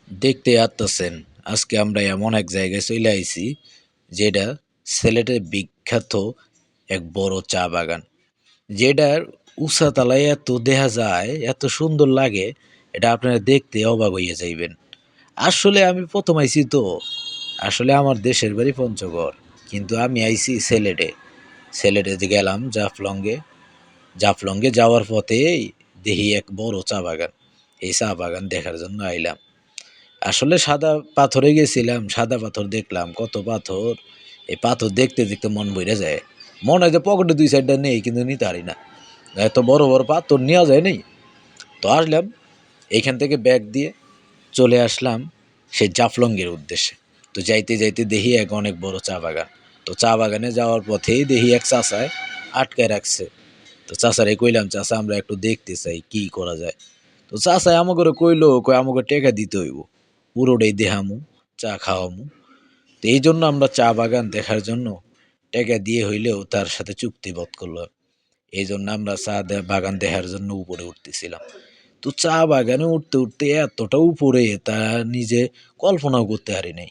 দেখতে আসতেছেন আজকে আমরা এমন এক জায়গায় চলে আইছি যেটা সিলেটের বিখ্যাত এক বড় চা বাগান, যেটার উঁচা তালায় এত দেখা যায়, এত সুন্দর লাগে, এটা আপনারা দেখতে অবাক হইয়া যাইবেন। আসলে আমি প্রথম আইছি তো, আসলে আমার দেশের বাড়ি পঞ্চগড়, কিন্তু আমি আইছি সিলেটে। সিলেটে যে গেলাম জাফলংয়ে যাওয়ার পথেই দেখি এক বড় চা বাগান। এই চা বাগান দেখার জন্য আইলাম। আসলে সাদা পাথরে গেছিলাম, সাদা পাথর দেখলাম, কত পাথর! এই পাথর দেখতে দেখতে মন ভরে যায়। মনে হয় যে পকেটে ২-৪টা নেই, কিন্তু নিতে পারি না। এত বড় বড় পাথর নেওয়া যায় নাই। তো আসলাম, এইখান থেকে ব্যাগ দিয়ে চলে আসলাম সেই জাফলংয়ের উদ্দেশ্যে। তো যাইতে যাইতে দেখি এক অনেক বড় চা বাগান। তো চা বাগানে যাওয়ার পথেই দেখি এক চাচায় আটকায় রাখছে। তো চাচারে কইলাম, চাচা আমরা একটু দেখতে চাই কি করা যায়। তো চাচাই আমাকে কইলো, কয় আমাকে টেকা দিতে হইব, পুরোটাই দেহামু, চা খাওয়ামু। তো এই জন্য আমরা চা বাগান দেখার জন্য টেকা দিয়ে হইলেও তার সাথে চুক্তিবদ্ধ করলাম। এই জন্য আমরা বাগান দেখার জন্য উপরে উঠতেছিলাম। তো চা বাগানে উঠতে উঠতে এতটা উপরে তা নিজে কল্পনাও করতে পারি নাই।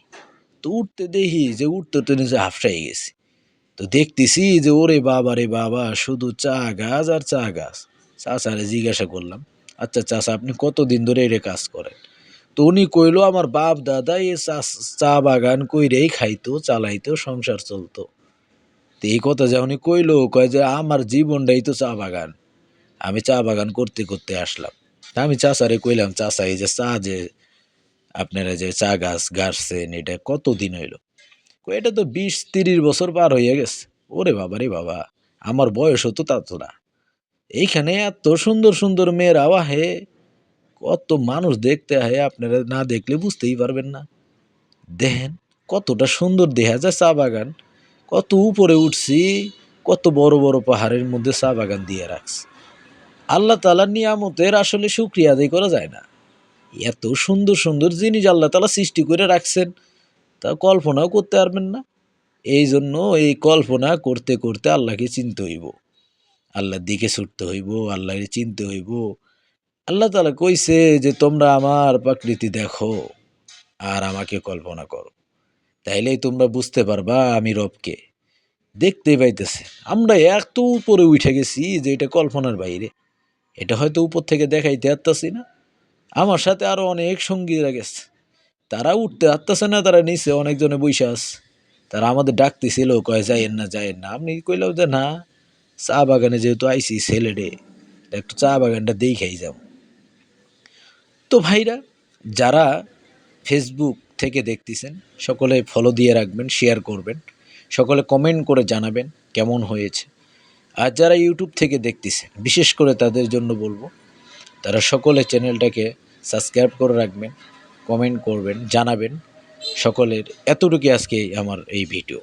তো উঠতে দেখি যে উঠতে উঠতে নিজে হাফসাই গেছি। তো দেখতেছি যে ওরে বাবা রে বাবা, শুধু চা গাছ আর চা গাছ। চাচারে জিজ্ঞাসা করলাম, আচ্ছা চাচা আপনি কতদিন ধরে এটা কাজ করেন? তো উনি কইলো আমার বাপ দাদা এই চা বাগান কইরেই খাইতো, চালাইতো, সংসার চলতো। তো এই কথা যা উনি কইলো, কয় যে আমার জীবনটাই তো চা বাগান, আমি চা বাগান করতে করতে আসলাম। তা আমি চাচারে কইলাম, চাচা এই যে চা যে আপনারা যে চা গাছ গাছছেন এটা কতদিন হইলো? কয় এটা তো ২০-৩০ বছর পার হইয়া গেছে। ওরে বাবা রে বাবা, আমার বয়সও তো তা তো না। এইখানে এত সুন্দর সুন্দর মেয়েরাও আহে, কত মানুষ দেখতে আহে, আপনারা না দেখলে বুঝতেই পারবেন না। দেখেন কতটা সুন্দর দেখা যায় চা বাগান, কত উপরে উঠছি, কত বড় বড় পাহাড়ের মধ্যে চা বাগান দিয়ে রাখছে। আল্লাহ তাআলার নিয়ামতের আসলে শুকরিয়া আদায় করা যায় না। এত সুন্দর সুন্দর জিনিস আল্লাহ তাআলা সৃষ্টি করে রাখছেন, তা কল্পনাও করতে পারবেন না। এই জন্য এই কল্পনা করতে করতে আল্লাহকে চিনতে হইব, আল্লাহর দিকে ছুটতে হইব, আল্লাহকে চিনতে হইব। আল্লাহ তাআলা কইছে যে তোমরা আমার প্রকৃতি দেখো আর আমাকে কল্পনা করো, তাইলেই তোমরা বুঝতে পারবা আমি রবকে। দেখতেই পাইতেছে আমরা এত উপরে উঠে গেছি যে এটা কল্পনার বাইরে। এটা হয়তো উপর থেকে দেখাইতে পারতাছি না। আমার সাথে আরো অনেক সঙ্গীরা গেছে, তারা উঠতে পারতেছে না, তারা নিচে অনেকজনে বইসা আছে। তারা আমাদের ডাকতেছিল, কয় যাইয়েন না যাইয়েন না। আমি কইলাম যে না, চা বাগানে যেহেতু আইছি ছেলেরে, একটু চা বাগানটা দেখাই যাও। তো ভাইরা, যারা ফেসবুক থেকে দেখতেছেন সকলে ফলো দিয়ে রাখবেন, শেয়ার করবেন, সকলে কমেন্ট করে জানাবেন কেমন হয়েছে। আর যারা ইউটিউব থেকে দেখতেছেন বিশেষ করে তাদের জন্য বলবো, তারা সকলে চ্যানেলটাকে সাবস্ক্রাইব করে রাখবেন, কমেন্ট করবেন, জানাবেন। সকলের এতটুকু আজকে আমার এই ভিডিও।